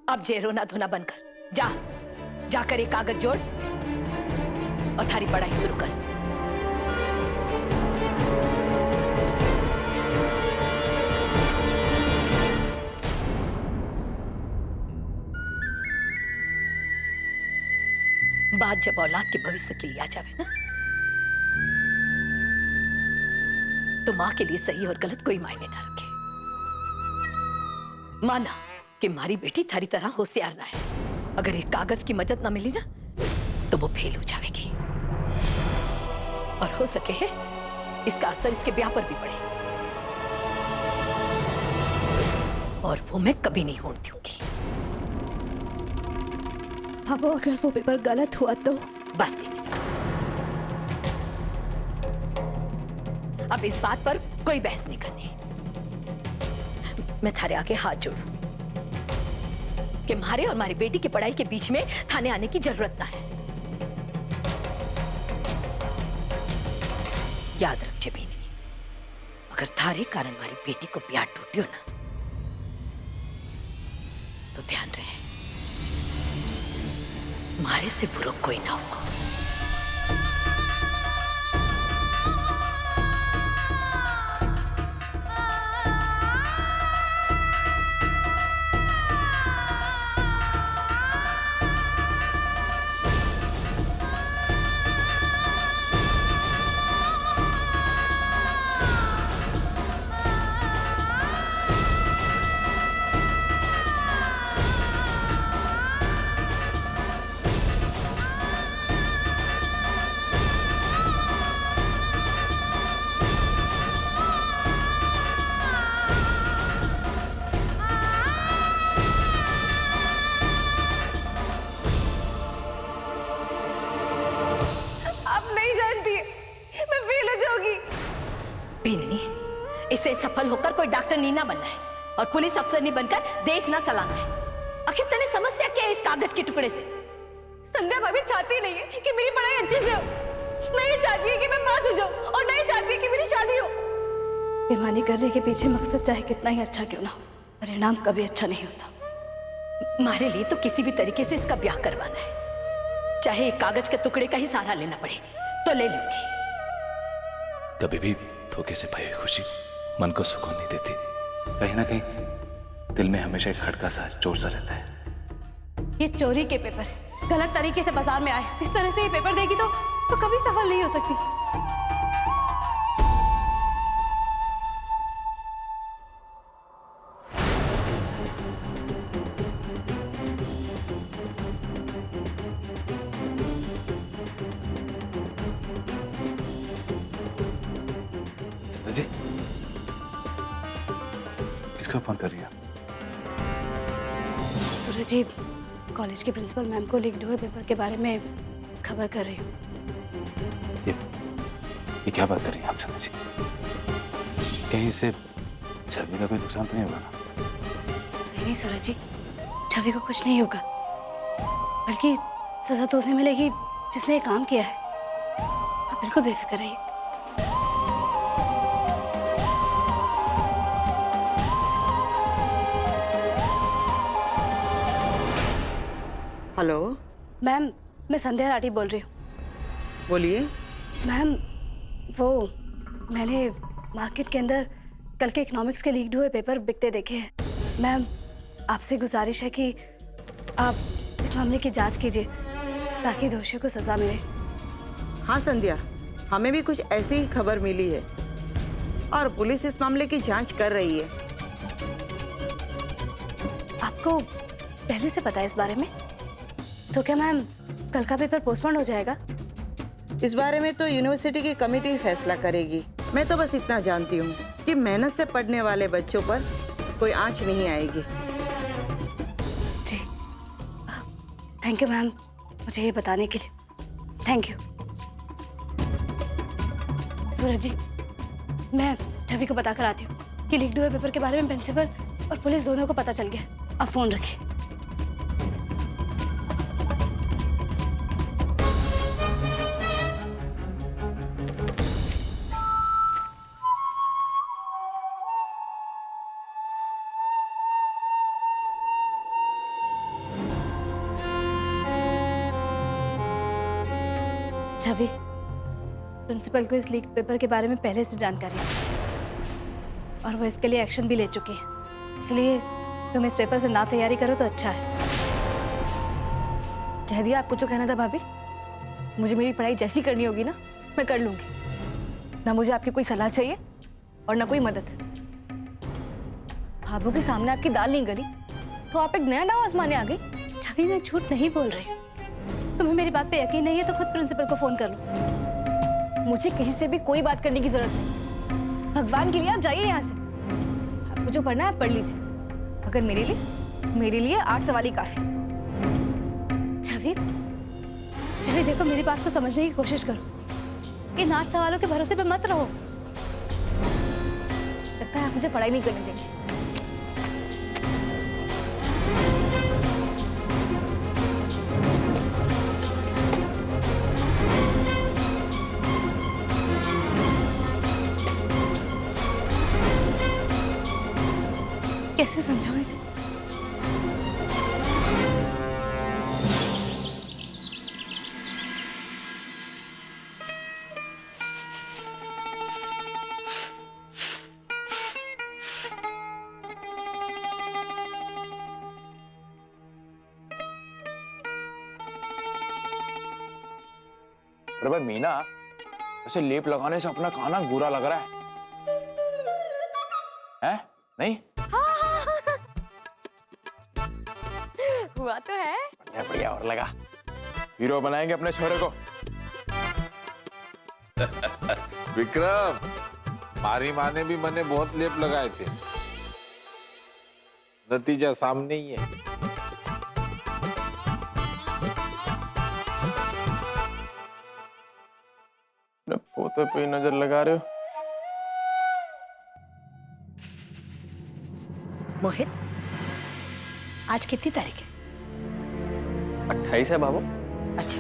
अब जे रोना धोना बनकर जा, जाकर एक कागज जोड़ और थारी पढ़ाई शुरू कर। बात जब औलाद के भविष्य के लिए आ जावे ना, तो मां के लिए सही और गलत कोई मायने ना रखे। माना कि मारी बेटी थारी तरह होशियार ना है, अगर एक कागज की मदद ना मिली ना तो वो फेल हो जाएगी, और हो सके है इसका असर इसके ब्याह पर भी पड़े, और वो मैं कभी नहीं होने दूंगी। अब अगर वो पेपर गलत हुआ तो? बस भी, अब इस बात पर कोई बहस नहीं करनी। मैं थारे आगे हाथ जोड़ू कि मारे और हमारी बेटी की पढ़ाई के बीच में थाने आने की जरूरत ना है। याद रख जबीनी, अगर थारे कारण हमारी बेटी को ब्याह टूटियो ना तो ध्यान रहे मारे से बुरा कोई ना होगा। बीनी, इसे सफल होकर कोई डॉक्टर नहीं ना बनना है और पुलिस अफसर नहीं बनकर देश ना चलाना है। आखिर तेरी समस्या क्या है इस कागज के टुकड़े से? संध्या भाभी चाहती नहीं है कि मेरी पढ़ाई अच्छे से हो, नहीं चाहती है कि मैं पास हो जाऊं, और नहीं चाहती है कि मेरी शादी हो। बेईमानी करने के पीछे मकसद चाहे कितना ही अच्छा क्यों ना हो, परिणाम कभी अच्छा नहीं होता। हमारे लिए तो किसी भी तरीके से इसका ब्याह करवाना है, चाहे एक कागज के टुकड़े का ही सहारा लेना पड़े तो ले लूंगी। कभी भी धोखे से पाई हुई खुशी मन को सुकून नहीं देती, कहीं ना कहीं दिल में हमेशा एक खटका सा जोर सा रहता है। ये चोरी के पेपर है, गलत तरीके से बाजार में आए, इस तरह से ये पेपर देगी तो कभी सफल नहीं हो सकती। जी, किसको फोन कर रही है? सूरज जी, कॉलेज के प्रिंसिपल मैम को लीक्ड हुए पेपर के बारे में खबर कर रही हूँ। ये क्या बात कर रही हैं आप समझ? कहीं से छवि का कोई नुकसान तो नहीं होगा ना? नहीं सूरज जी, छवि को कुछ नहीं होगा, बल्कि सजा तो उसे मिलेगी जिसने ये काम किया है। आप बिल्कुल बेफिक्र रहिए। हेलो मैम, मैं संध्या राठी बोल रही हूँ। बोलिए। मैम, वो मैंने मार्केट के अंदर कल के इकोनॉमिक्स के लीक्ड हुए पेपर बिकते देखे हैं। मैम, आपसे गुजारिश है कि आप इस मामले की जांच कीजिए ताकि दोषियों को सजा मिले। हाँ संध्या, हमें भी कुछ ऐसी ही खबर मिली है और पुलिस इस मामले की जांच कर रही है। आपको पहले से पता है इस बारे में? तो क्या मैम कल का पेपर पोस्टपोन हो जाएगा? इस बारे में तो यूनिवर्सिटी की कमेटी फैसला करेगी। मैं तो बस इतना जानती हूँ कि मेहनत से पढ़ने वाले बच्चों पर कोई आंच नहीं आएगी। जी, थैंक यू मैम, मुझे ये बताने के लिए थैंक यू। सूरज जी, मैं छवि को बताकर आती हूँ कि लीक्ड हुए पेपर के बारे में प्रिंसिपल और पुलिस दोनों को पता चल गया। आप फोन रखिए। छवि, प्रिंसिपल को इस लीक पेपर के बारे में पहले से जानकारी है और वो इसके लिए एक्शन भी ले चुके हैं। इसलिए तुम इस पेपर से ना तैयारी करो तो अच्छा है। कह दिया आपको जो कहना था भाभी। मुझे मेरी पढ़ाई जैसी करनी होगी ना, मैं कर लूंगी। ना मुझे आपकी कोई सलाह चाहिए और ना कोई मदद। भाभू के सामने आपकी दाल नहीं गली तो आप एक नया दाव आजमाने आ गई। छवि, मैं झूठ नहीं बोल रही। तुम्हें मेरी बात पे यकीन नहीं है तो खुद प्रिंसिपल को फोन कर लो। मुझे किसी से भी कोई बात करने की जरूरत नहीं। भगवान के लिए आप जाइए यहाँ से। आपको जो पढ़ना है आप पढ़ लीजिए, मगर मेरे लिए 8 सवाल ही काफी। छवि, छवि देखो, मेरी बात को समझने की कोशिश करो। इन 8 सवालों के भरोसे पे मत रहो। लगता है आप मुझे पढ़ाई नहीं करने देंगे। कैसे समझाऊं इसे? अरे भाई मीना, ऐसे लेप लगाने से अपना खाना बुरा लग रहा है? नहीं? हुआ तो है। बढ़िया बढ़िया, और लगा। हीरो बनाएंगे अपने छोरे को। विक्रम, हमारी माँ ने भी मैंने बहुत लेप लगाए थे, नतीजा सामने ही है। पोते पे नजर लगा रहे हो? मोहित, आज कितनी तारीख है? 28 है बाबू। अच्छा,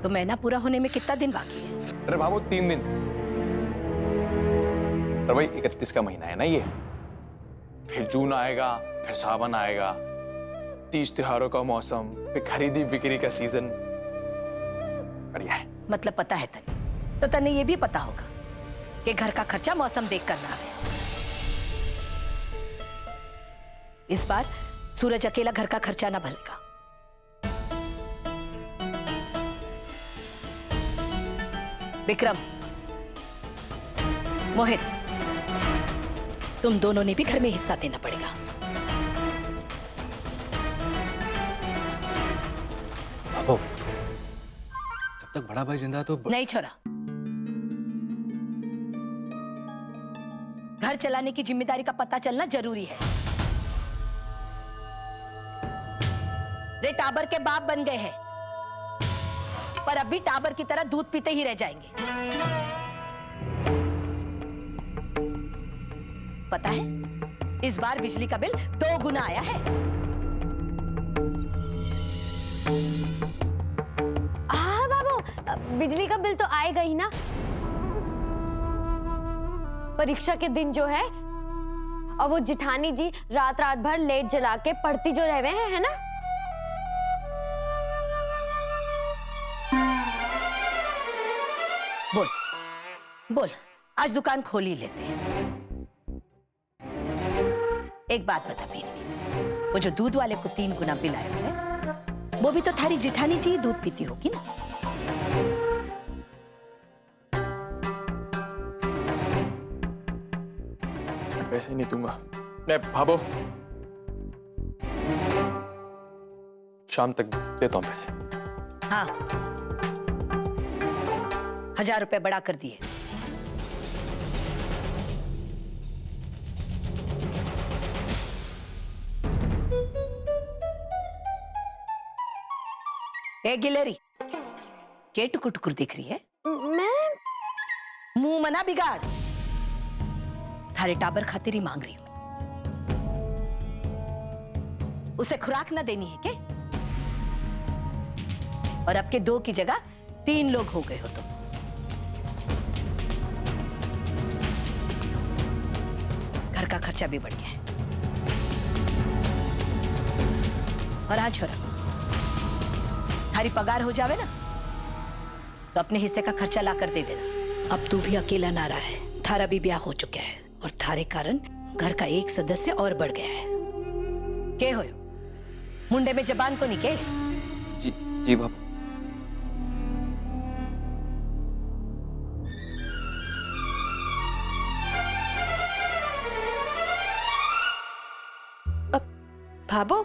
तो महीना पूरा होने में कितना दिन बाकी है? अरे बाबू 3 दिन। अरे भाई 31 का महीना है ना ये। फिर जून आएगा, फिर सावन आएगा, 30 त्योहारों का मौसम, फिर खरीदी बिक्री का सीजन। बढ़िया है। मतलब पता है तने, तो तने ये भी पता होगा कि घर का खर्चा मौसम देख कर ना आए। इस बार सूरज अकेला घर का खर्चा ना भलेगा। विक्रम, मोहित, तुम दोनों ने भी घर में हिस्सा देना पड़ेगा। बाबू, जब तक बड़ा भाई जिंदा तो नहीं छोरा, घर चलाने की जिम्मेदारी का पता चलना जरूरी है। रे टाबर के बाप बन गए हैं, पर अब भी टाबर की तरह दूध पीते ही रह जाएंगे। पता है, इस बार बिजली का बिल 2 गुना आया है। हाँ बाबू, बिजली का बिल तो आएगा ही ना। परीक्षा के दिन जो है, और वो जिठानी जी रात रात भर लेट जला के पढ़ती जो रहे हैं, है ना। बोल बोल, आज दुकान खोल ही लेते हैं। एक बात बता बीवी, वो जो दूध वाले को 3 गुना बिल आया है, वो भी तो थारी जिठानी जी दूध पीती होगी ना। पैसे नहीं दूंगा मैं भाबो, शाम तक देता हूं पैसे। हाँ, 1000 रुपए बढ़ा कर दिए। ए गिलेरी, के टुकुर टुकुर दिख रही है? मैं मुंह मना बिगाड़। थारे टाबर खातिर ही मांग रही हूं। उसे खुराक ना देनी है क्या? और अब के 2 की जगह 3 लोग हो गए हो तुम। घर का खर्चा भी बढ़ गया है। और हाँ छोरा, थारी पगार हो जावे ना, तो अपने हिस्से का खर्चा ला कर दे देना। अब तू भी अकेला ना रहा है, थारा भी ब्याह हो चुका है और थारे कारण घर का एक सदस्य और बढ़ गया है। के हो मुंडे में जबान को निके। जी बाबू। भाबो,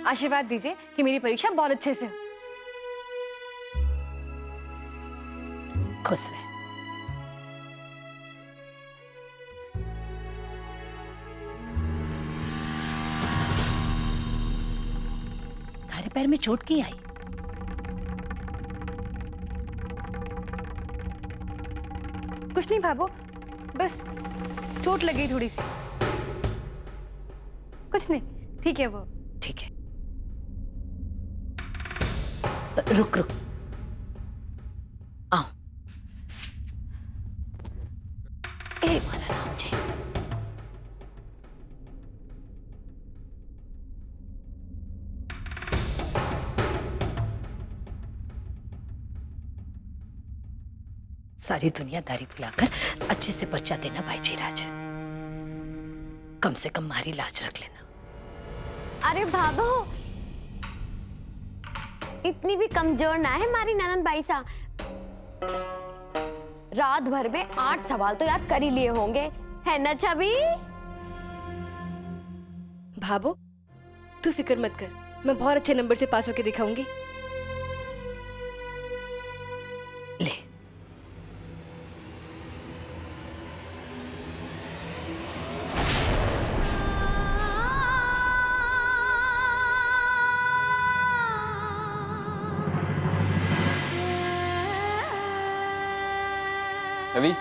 आशीर्वाद दीजिए कि मेरी परीक्षा बहुत अच्छे से हो। खुश रहे। थारे पैर में चोट की आई? कुछ नहीं भाबो, बस चोट लगी थोड़ी सी। कुछ नहीं, ठीक है वो। ठीक है, रुक रुक, आओ। ए मारा राम जी। सारी दुनियादारी भुलाकर अच्छे से बच्चा देना भाई जीराज। कम से कम हमारी लाज रख लेना। अरे भाभो, इतनी भी कमजोर ना है हमारी ननद बाई सा। रात भर में 8 सवाल तो याद कर ही लिए होंगे, है ना छवि? भाबो, तू फिक्र मत कर, मैं बहुत अच्छे नंबर से पास होके दिखाऊंगी। ले, छवि,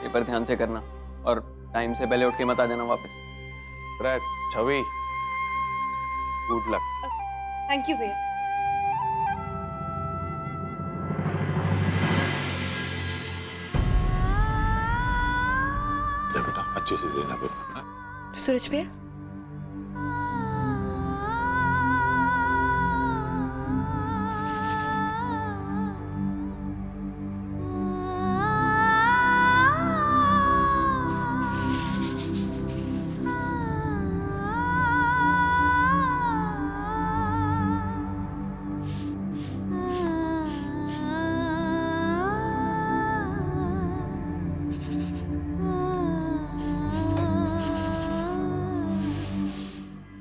पेपर ध्यान से करना और टाइम से पहले उठ के मत आ जाना वापस। अरे छवि, गुड लक। थैंक यू भैया। बेटा अच्छे से देना पेपर। सूरज भैया,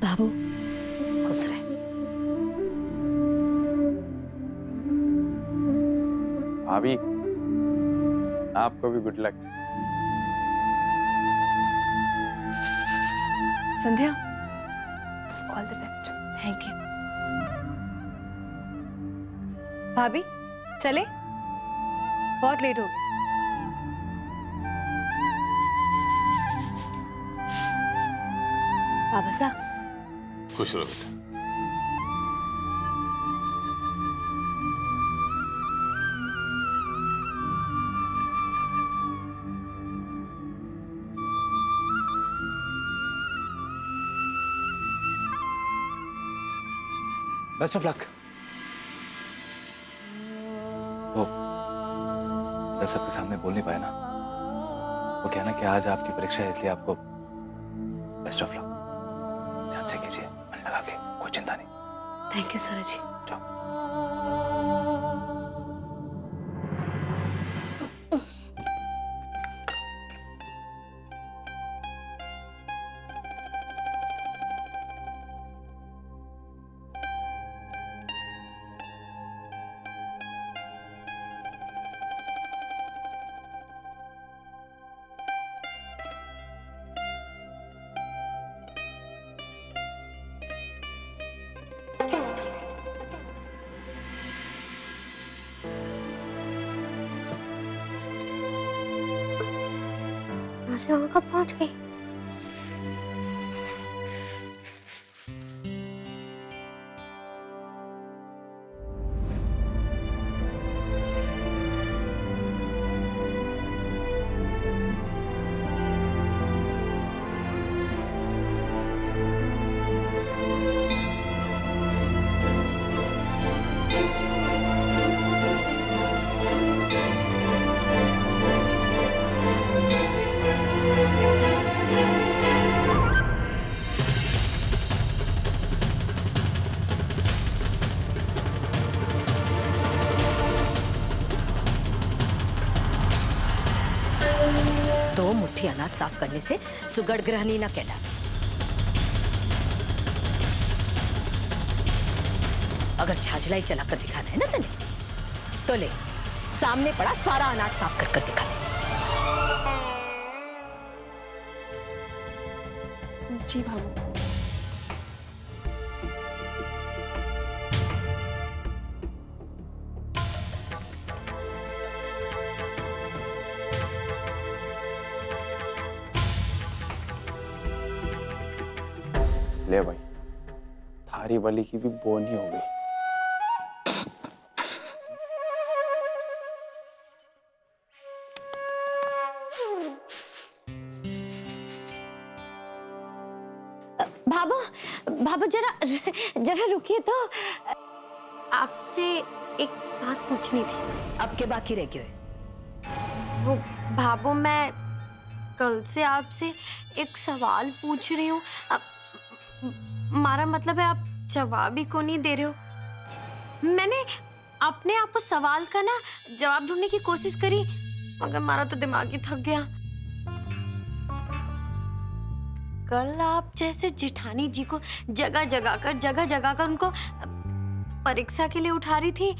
बाबू खुश रहे। भाभी, आपको भी good luck. Sandhya, all the best. Thank you. भाभी, चले? बहुत लेट हो गया। बाबा साहब, खुश रहो बेटा। Best of luck. वो दर सबके सामने बोल नहीं पाया ना, वो कहना कि आज आपकी परीक्षा है इसलिए आपको बेस्ट ऑफ लक। ध्यान से कीजिए, मन लगा के, कोई चिंता नहीं। थैंक यू सूरज जी। जाओ। वहाँ कब पहुँच गई? अनाज साफ करने से सुगड़ ग्रहणी ना कहला। अगर छाजलाई चलाकर दिखाना है ना तने, तो ले सामने पड़ा सारा अनाज साफ कर कर दिखा दे। जी भाभी। ले भाई, थारी वाली की भी बोनी हो गई। भाभो भाभो जरा जरा रुकिए तो, आपसे एक बात पूछनी थी। अब के बाकी रह गए? वो भाभो, मैं कल से आपसे एक सवाल पूछ रही हूँ। हमारा मतलब है आप जवाब ही को नहीं दे रहे हो। मैंने अपने आप उस सवाल का ना जवाब ढूंढने की कोशिश करी, मगर हमारा तो दिमाग ही थक गया। कल आप जैसे जेठानी जी को जगह जगह कर उनको परीक्षा के लिए उठा रही थी,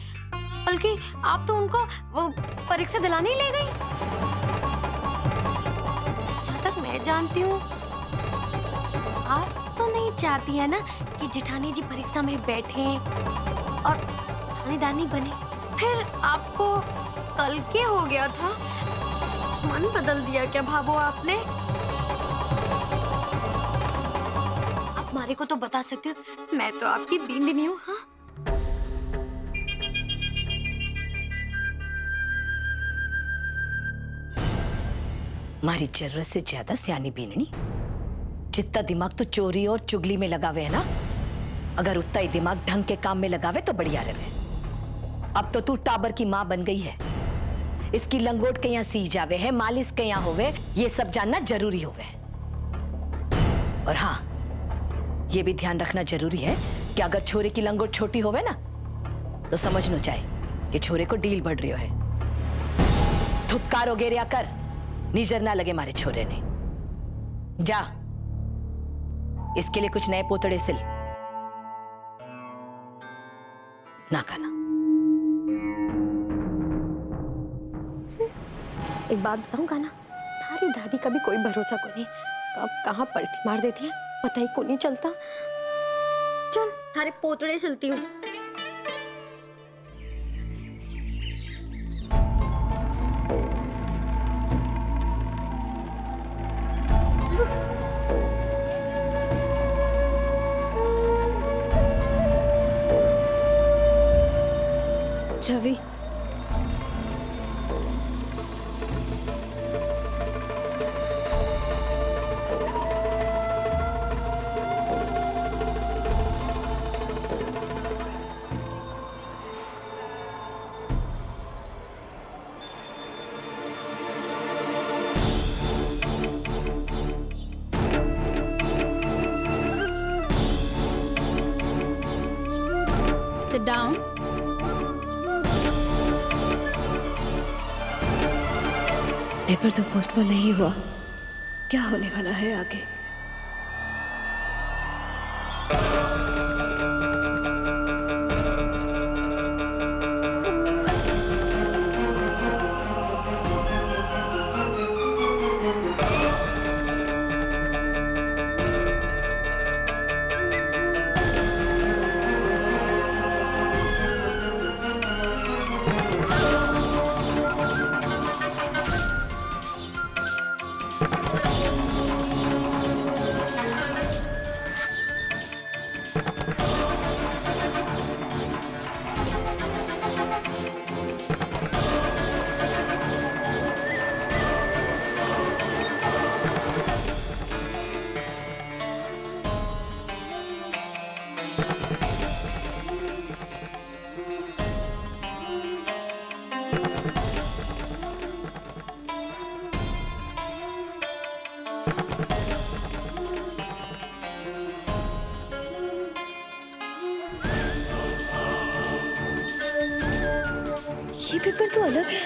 बल्कि आप तो उनको वो परीक्षा दिलाने ही ले गई। जहाँ तक मैं जानती हूँ, आप तो नहीं चाहती है ना कि जेठानी जी परीक्षा में बैठे और थानेदारनी बने। फिर आपको कल के हो गया था, मन बदल दिया क्या भाभो आपने? आप हमारे को तो बता सकते हो, मैं तो आपकी बींदनी हूँ। हाँ, हमारी जरूरत से ज्यादा सियानी बीननी। जितना दिमाग तो चोरी और चुगली में लगावे है ना, अगर उतना ही दिमाग ढंग के काम में लगावे तो बढ़िया रहे। अब तो तू टाबर की माँ बन गई है। इसकी लंगोट के यहाँ सी जावे है, मालिश के यहाँ होवे, ये सब जानना जरूरी होवे। और हाँ, ये भी ध्यान रखना जरूरी है कि अगर छोरे की लंगोट छोटी होवे ना, तो समझ नो चाहे कि छोरे को डील बढ़ रही है। धुतकार वगैरह कर, नीजर ना लगे मारे छोरे ने। जा, इसके लिए कुछ नए पोतड़े सिल ना खाना। एक बात बताऊं कान्हा, थारी दादी का भी कोई भरोसा को नहीं, कब कहाँ पलटी मार देती है पता ही को नहीं चलता। चल थारे पोतड़े सिलती हूँ। छवि, Sit down. पेपर तो पोस्टपोन नहीं हुआ, क्या होने वाला है आगे? ये पेपर तो अलग है।